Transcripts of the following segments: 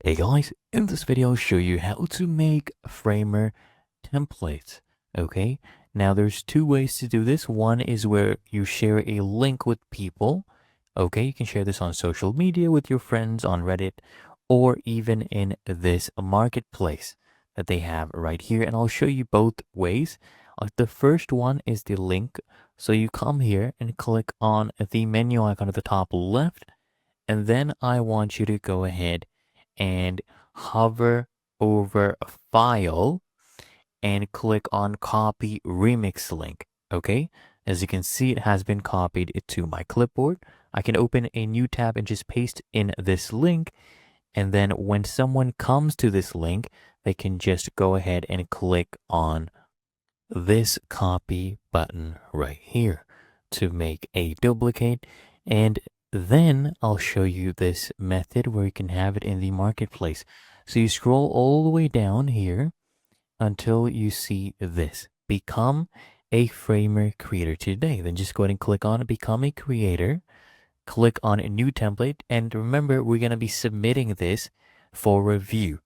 Hey guys, in this video I'll show you how to make FRAMER templates. Okay, now there's two ways to do this. One is where you share a link with people. Okay, you can share this on social media with your friends on Reddit or even in this marketplace that they have right here. And I'll show you both ways. The first one is the link. So you come here and click on the menu icon at the top left. And then I want you to go ahead and hover over a file and click on copy remix link. Okay, as you can see, it has been copied to my clipboard. I can open a new tab and just paste in this link. And then when someone comes to this link, they can just go ahead and click on this copy button right here to make a duplicate. And then I'll show you this method where you can have it in the marketplace. So you scroll all the way down here until you see this. Become a Framer creator today. Then just go ahead and click on Become a Creator. Click on a new template. And remember, we're going to be submitting this for review.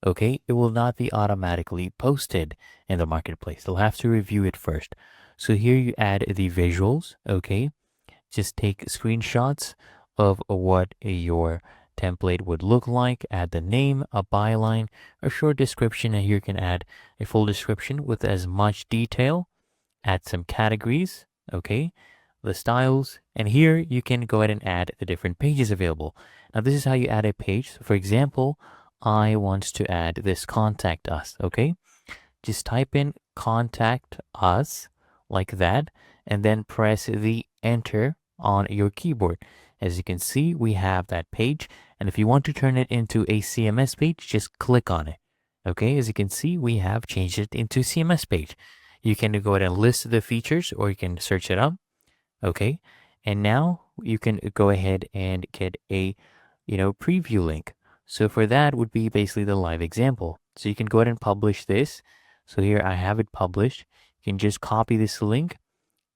Okay, it will not be automatically posted in the marketplace. They'll have to review it first. So here you add the visuals. Okay, just take screenshots of what your template would look like. Add the name, a byline, a short description, and here you can add a full description with as much detail. Add some categories. Okay, the styles, and here you can go ahead and add the different pages available. Now this is how you add a page. So for example, I want to add this contact us. Okay, just type in contact us like that, and then press the enter on your keyboard. As you can see, we have that page, and if you want to turn it into a CMS page, just click on it. Okay, as you can see, we have changed it into CMS page. You can go ahead and list the features, or you can search it up. Okay, and now you can go ahead and get a preview link. So for that would be basically the live example. So you can go ahead and publish this. So here I have it published. You can just copy this link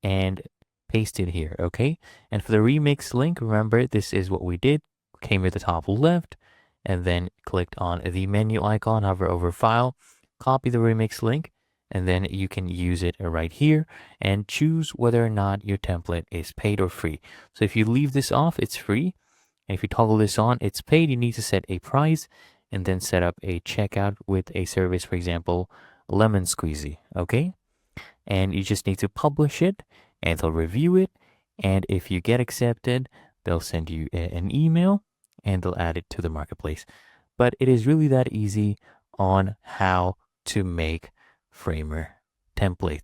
and paste it here. Okay, and for the remix link, remember this is what we did. Came at the top left and then clicked on the menu icon, hover over file, copy the remix link, and then you can use it right here and choose whether or not your template is paid or free. So if you leave this off, it's free. And if you toggle this on, it's paid. You need to set a price and then set up a checkout with a service, for example, Lemon Squeezy. Okay, and you just need to publish it and they'll review it. And if you get accepted, they'll send you an email and they'll add it to the marketplace. But it is really that easy on how to make Framer templates.